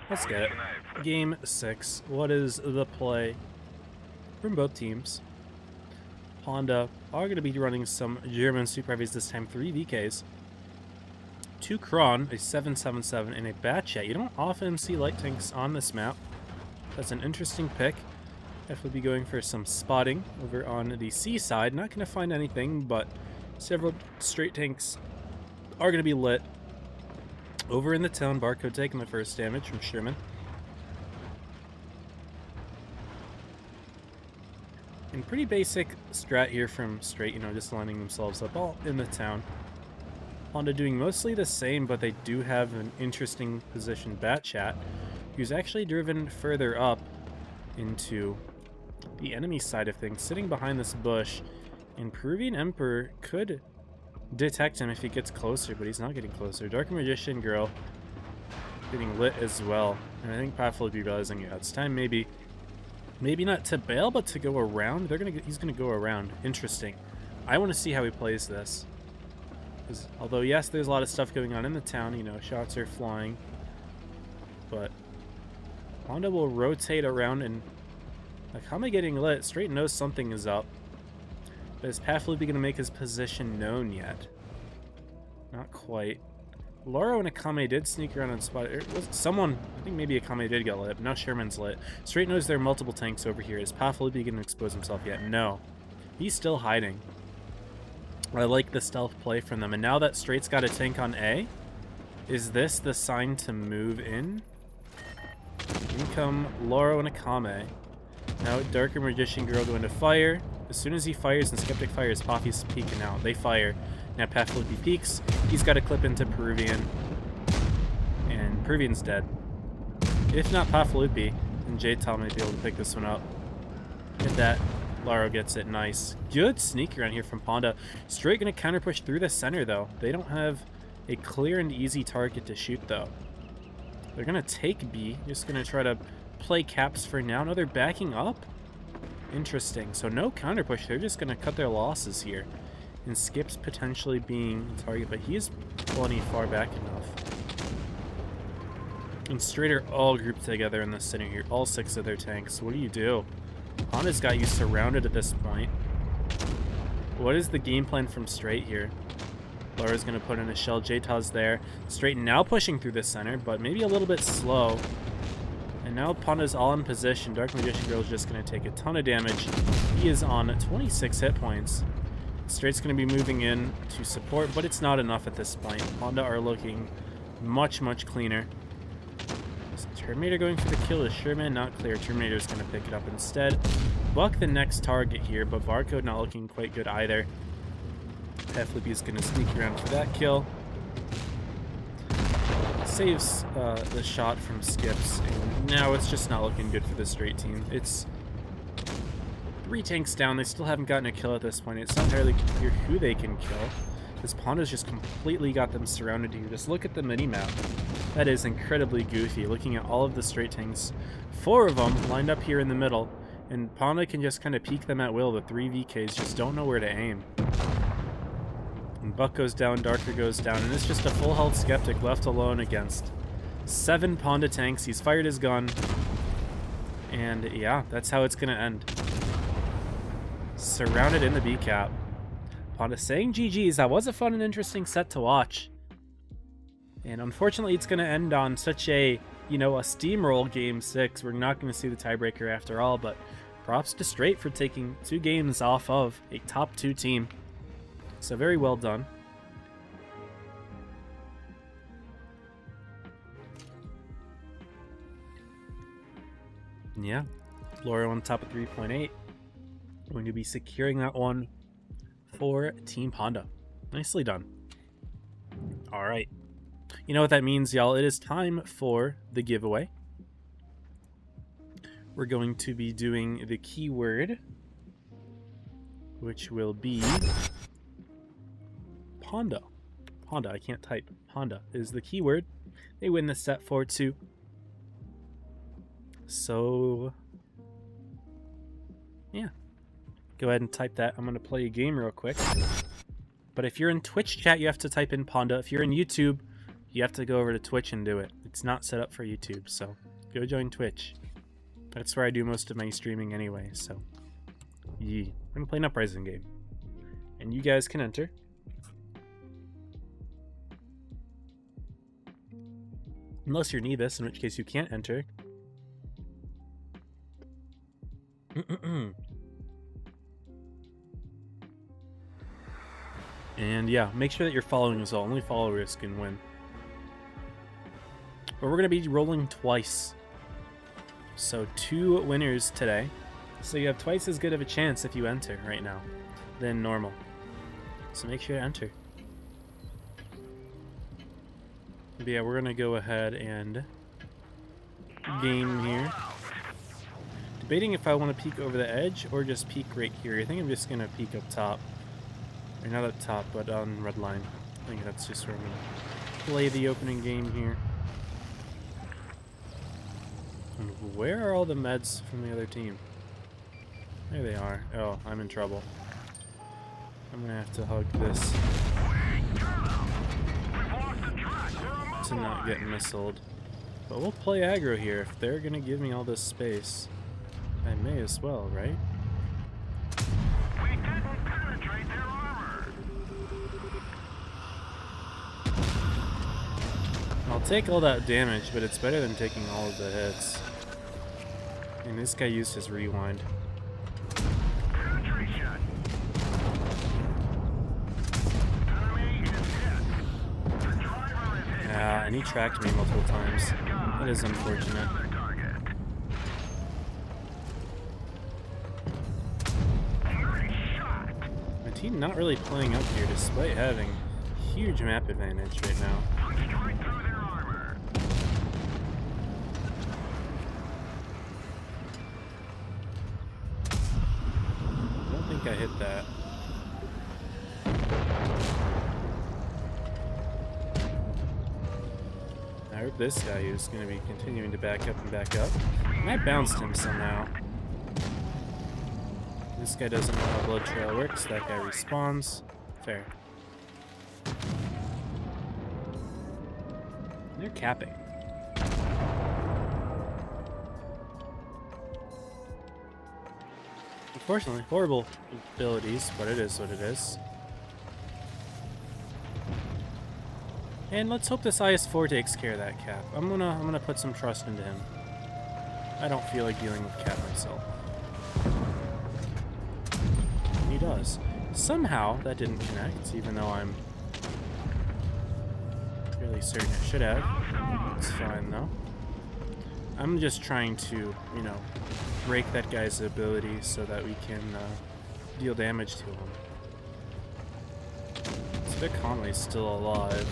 A: Let's get it. Game 6. What is the play from both teams? Ponda are going to be running some German super heavies this time, 3 VKs. 2 Kron, a 777, and a Batchat. You don't often see light tanks on this map. That's an interesting pick. Definitely be going for some spotting over on the seaside. Not going to find anything, but several straight tanks are going to be lit. Over in the town, Barcode taking the first damage from Sherman. And pretty basic strat here from Straight, you know, just lining themselves up all in the town. Ponda doing mostly the same, but they do have an interesting position Batchat, who's actually driven further up into the enemy side of things, sitting behind this bush. And Peruvian Emperor could detect him if he gets closer, but he's not getting closer. Dark Magician Girl getting lit as well. And I think Path will be realizing, yeah, it's time maybe not to bail, but to go around. He's gonna go around. Interesting. I want to see how he plays this. Although, yes, there's a lot of stuff going on in the town, you know, shots are flying. But Ponda will rotate around, and Akame getting lit. Straight knows something is up. But is Pathloopy going to make his position known yet? Not quite. Lauro and Akame did sneak around and spot it. Was someone, I think maybe Akame did get lit, but now Sherman's lit. Straight knows there are multiple tanks over here. Is Pathloopy going to expose himself yet? No. He's still hiding. I like the stealth play from them. And now that Straight's got a tank on A, is this the sign to move in? In come Lauro and Akame. Now Darker Magician Girl going to fire. As soon as he fires and Skeptic fires, Poppy's peeking out. They fire. Now Pathloopy peeks. He's got to clip into Peruvian. And Peruvian's dead. If not Pathloopy, then J-Tom might be able to pick this one up. Get that. Lauro gets it. Nice. Good sneak around here from Ponda. Straight going to counter push through the center, though. They don't have a clear and easy target to shoot, though. They're going to take B. Just going to try to play caps for now. No, they're backing up. Interesting. So no counter push. They're just going to cut their losses here. And Skip's potentially being the target, but he is plenty far back enough. And Straight are all grouped together in the center here. All 6 of their tanks. What do you do? Honda's got you surrounded at this point. What is the game plan from Straight here? Laura's going to put in a shell. J-Taw's there. Straight now pushing through the center, but maybe a little bit slow. And now Ponda's all in position. Dark Magician Girl is just going to take a ton of damage. He is on 26 hit points. Straight's going to be moving in to support, but it's not enough at this point. Ponda are looking much, much cleaner. Is Terminator going for the kill? Is Sherman not clear? Terminator's going to pick it up instead. Buck the next target here, but Barcode not looking quite good either. Pathloopy is going to sneak around for that kill. Saves the shot from Skips, and now it's just not looking good for the Straight team. It's 3 tanks down. They still haven't gotten a kill at this point. It's not entirely clear who they can kill. This Ponda's just completely got them surrounded here. Just look at the mini-map. That is incredibly goofy. Looking at all of the Straight tanks, 4 of them lined up here in the middle, and Ponda can just kind of peek them at will. The 3 VKs just don't know where to aim. And Buck goes down, Darker goes down, and it's just a full health Skeptic left alone against 7 Ponda tanks. He's fired his gun, and yeah, that's how it's gonna end. Surrounded in the B cap. Ponda saying GG's. That was a fun and interesting set to watch. And unfortunately, it's going to end on such a, you know, a steamroll game 6. We're not going to see the tiebreaker after all, but props to Straight for taking 2 games off of a top 2 team. So very well done. Yeah, Laura on top of 3.8. Going to be securing that one for Team Ponda. Nicely done. All right. You know what that means, y'all. It is time for the giveaway. We're going to be doing the keyword, which will be Ponda. Ponda, I can't type. Ponda is the keyword. They win the set 4-2. So, yeah. Go ahead and type that. I'm going to play a game real quick. But if you're in Twitch chat, you have to type in Ponda. If you're in YouTube, You have to go over to Twitch and do it. It's not set up for YouTube, so go join Twitch. That's where I do most of my streaming anyway, so yeah. I'm playing Uprising game. And you guys can enter. Unless you're Nevis, in which case you can't enter. And yeah, make sure that you're following us all. Only followers can win. But we're going to be rolling twice. So 2 winners today. So you have twice as good of a chance if you enter right now than normal. So make sure to enter. But yeah, we're going to go ahead and game here. Debating if I want to peek over the edge or just peek right here. I think I'm just going to peek up top. Or not up top, but on red line. I think that's just where I'm going to play the opening game here. And where are all the meds from the other team? There they are. Oh, I'm in trouble. I'm going to have to hug this to not get missiled. But we'll play aggro here. If they're going to give me all this space, I may as well, right?
B: We didn't penetrate their armor.
A: I'll take all that damage, but it's better than taking all of the hits. And this guy used his rewind.
B: Penetration. Enemy is hit. The driver is hit.
A: Yeah, and he tracked me multiple times. That is unfortunate.
B: Another target. Nice shot.
A: My team not really playing up here despite having huge map advantage right now.
B: Punched right through their armor.
A: I don't think I hit that. I heard this guy who's going to be continuing to back up and back up. And I bounced him somehow. This guy doesn't know how blood trail works. That guy respawns. Fair. They're capping. Unfortunately, horrible abilities, but it is what it is. And let's hope this IS-4 takes care of that cap. I'm gonna put some trust into him. I don't feel like dealing with cap myself. He does. Somehow that didn't connect, even though I'm really certain it should have. It's fine though. I'm just trying to, you know, break that guy's ability so that we can deal damage to him. So Vic Conley's still alive.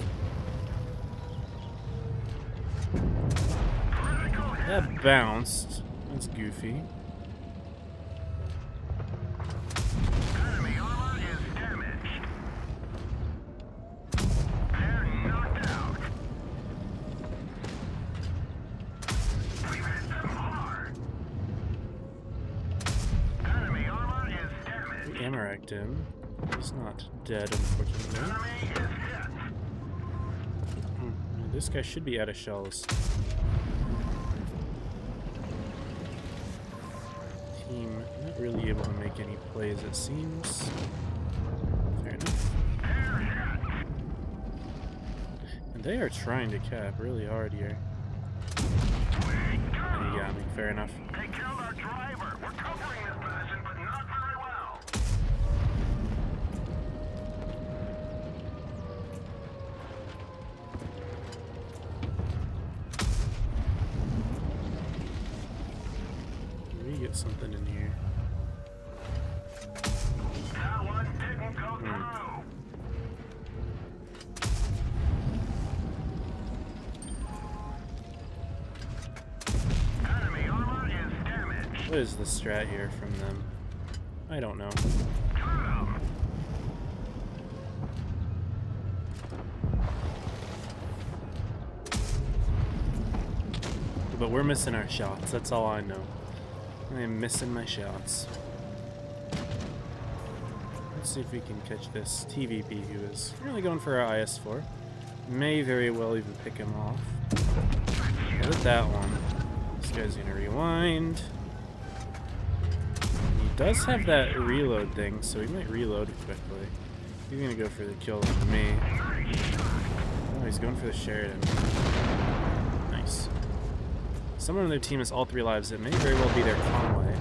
A: That bounced. That's goofy.
B: Enemy armor is damaged. They're knocked out. We've hit them hard. Enemy armor is damaged.
A: We ammo-racked him. He's not dead, unfortunately.
B: Enemy is hit.
A: This guy should be out of shells. Team not really able to make any plays, it seems. Fair enough. And they are trying to cap really hard here. And he got me, fair enough.
B: They killed our driver. We're covering this position, but not very well.
A: We get something in here.
B: That one didn't go through. Enemy armor is damaged.
A: What is the strat here from them? I don't know.
B: Got him.
A: But we're missing our shots, that's all I know. I am missing my shots. Let's see if we can catch this TVP who is really going for our IS-4. May very well even pick him off. Look at that one. This guy's gonna rewind. He does have that reload thing, so he might reload quickly. He's gonna go for the kill on me. Oh, he's going for the Sheridan. Nice. Someone on their team has all 3 lives. It may very well be their Conway.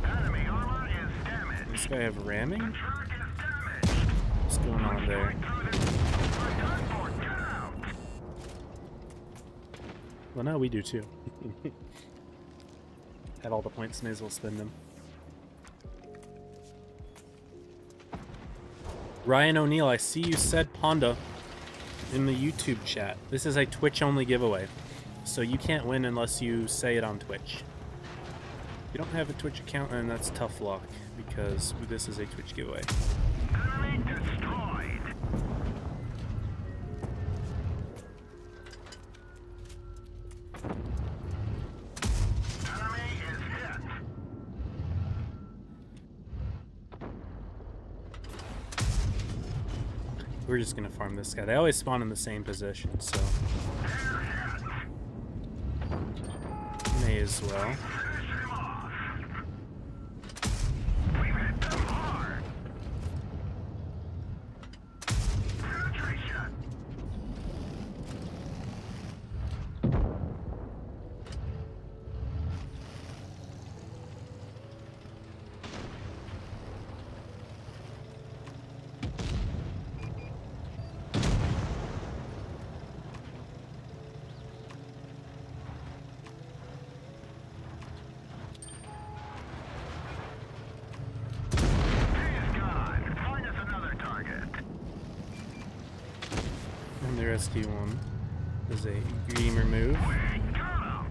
B: Enemy armor is damaged.
A: Does this guy have ramming?
B: The truck is damaged.
A: What's going on there?
B: Right through this. We're done for. Get out.
A: Well, now we do too. Have all the points, may as well spend them. Ryan O'Neill, I see you said Ponda in the YouTube chat. This is a Twitch-only giveaway, so you can't win unless you say it on Twitch. If you don't have a Twitch account, then that's tough luck, because this is a Twitch giveaway.
B: Enemy destroyed. Enemy is hit.
A: We're just gonna farm this guy. They always spawn in the same position, so may as well.
B: Finish him off. We've hit them hard. Penetration. He's gone. Find us another target.
A: And the rescue one is a Reamer move.
B: We got him.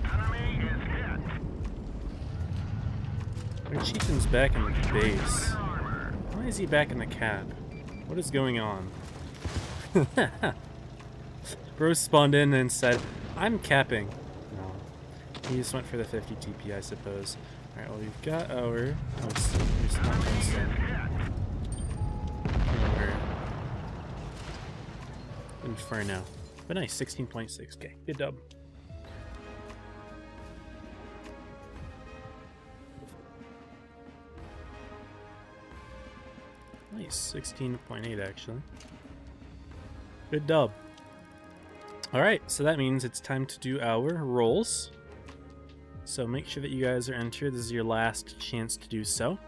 B: Enemy is hit.
A: Our chieftain's back in the base.
B: Armor.
A: Why is he back in the cap? What is going on? Bro spawned in and said, I'm capping. No. He just went for the 50 TP, I suppose. Alright, well, we've got our... Oh, it's not nice then. Inferno. But nice, 16.6k. Good dub. Nice, 16.8 actually. Good dub. Alright, so that means it's time to do our rolls. So make sure that you guys are entered. This is your last chance to do so.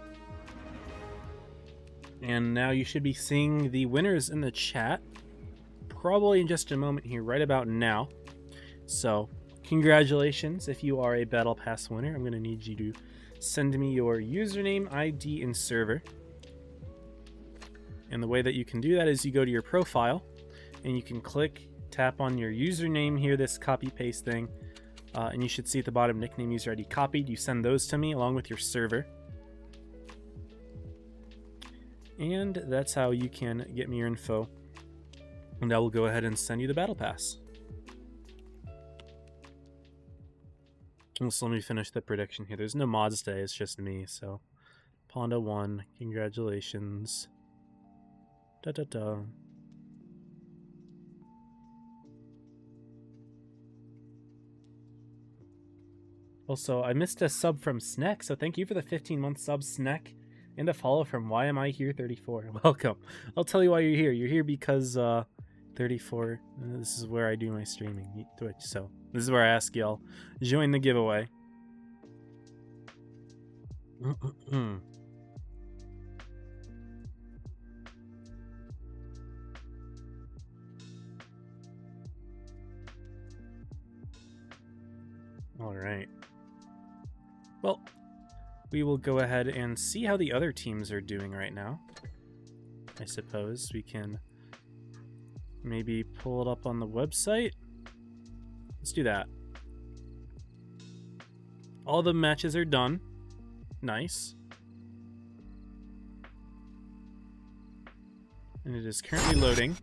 A: And now you should be seeing the winners in the chat. Probably in just a moment here, right about now. So, congratulations if you are a Battle Pass winner. I'm going to need you to send me your username, ID, and server. And the way that you can do that is you go to your profile, and you can tap on your username here, this copy-paste thing, and you should see at the bottom nickname, user ID copied. You send those to me along with your server. And that's how you can get me your info. And I will go ahead and send you the Battle Pass. So let me finish the prediction here. There's no mods today, it's just me, so... Ponda won. Congratulations. Da-da-da. Also, I missed a sub from Sneck, so thank you for the 15-month sub, Sneck. And a follow from Why Am I Here 34. Welcome. I'll tell you why you're here. You're here because 34. This is where I do my streaming, Twitch. So this is where I ask y'all join the giveaway. All right. Well, we will go ahead and see how the other teams are doing right now. I suppose we can maybe pull it up on the website. Let's do that. All the matches are done. Nice. And it is currently loading.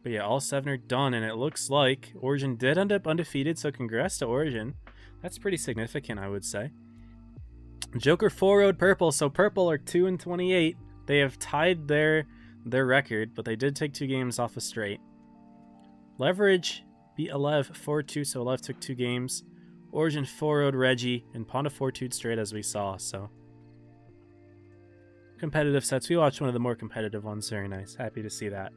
A: But yeah, all 7 are done, and it looks like Origin did end up undefeated, so congrats to Origin. That's pretty significant, I would say. Joker 4-0'd purple, so purple are 2-28. They have tied their record, but they did take 2 games off a straight. Leverage beat Alev 4-2, so Alev took 2 games. Origin 4-0'd Reggie, and Ponda 4-2'd straight as we saw, so. Competitive sets. We watched one of the more competitive ones. Very nice. Happy to see that.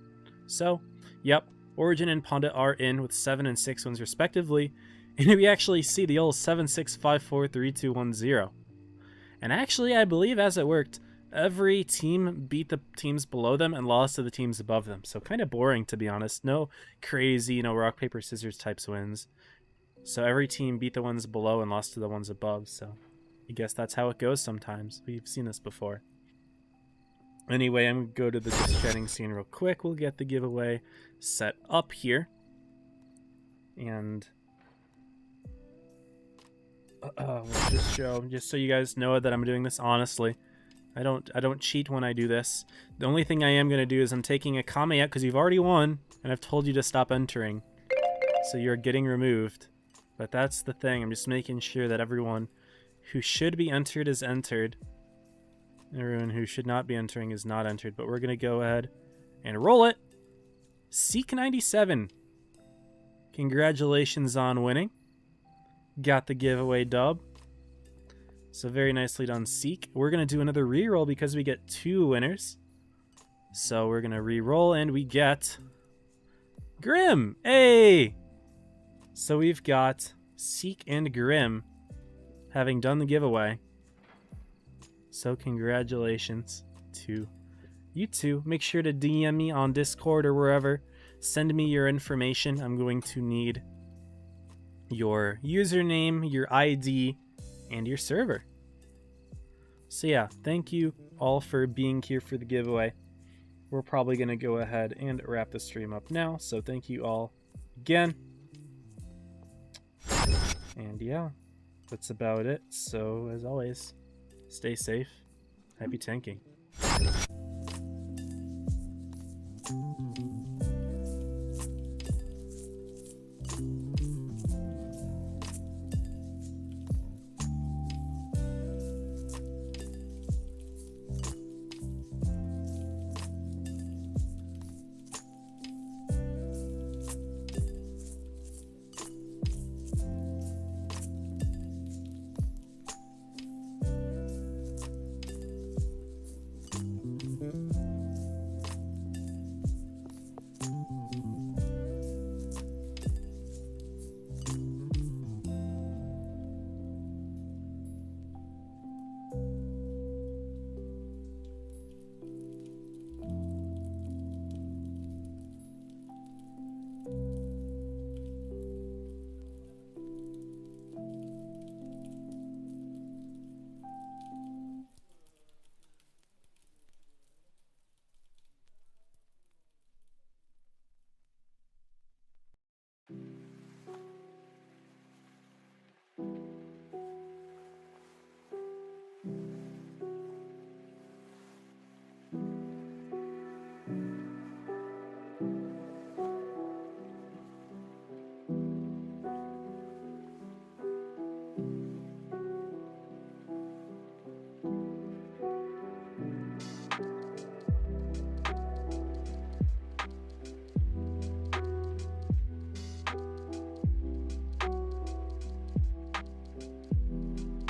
A: So, yep. Origin and Ponda are in with 7 and 6 wins respectively. And we actually see the old 7-6-5-4-3-2-1-0. And actually, I believe as it worked, every team beat the teams below them and lost to the teams above them. So kind of boring, to be honest. No crazy, rock, paper, scissors types wins. So every team beat the ones below and lost to the ones above. So I guess that's how it goes sometimes. We've seen this before. Anyway, I'm going to go to the just chatting scene real quick. We'll get the giveaway set up here. And we'll just show, just so you guys know that I'm doing this honestly. I don't cheat when I do this. The only thing I am going to do is I'm taking a comment out because you've already won, and I've told you to stop entering. So you're getting removed. But that's the thing. I'm just making sure that everyone who should be entered is entered. Everyone who should not be entering is not entered, but we're going to go ahead and roll it. Seek97. Congratulations on winning. Got the giveaway dub. So very nicely done, Seek. We're going to do another reroll because we get 2 winners. So we're going to reroll and we get Grim. Hey! So we've got Seek and Grim having done the giveaway. So congratulations to you two. Make sure to DM me on Discord or wherever. Send me your information. I'm going to need your username, your ID, and your server. So yeah, thank you all for being here for the giveaway. We're probably going to go ahead and wrap the stream up now. So thank you all again. And yeah, that's about it. So as always, stay safe. Happy tanking.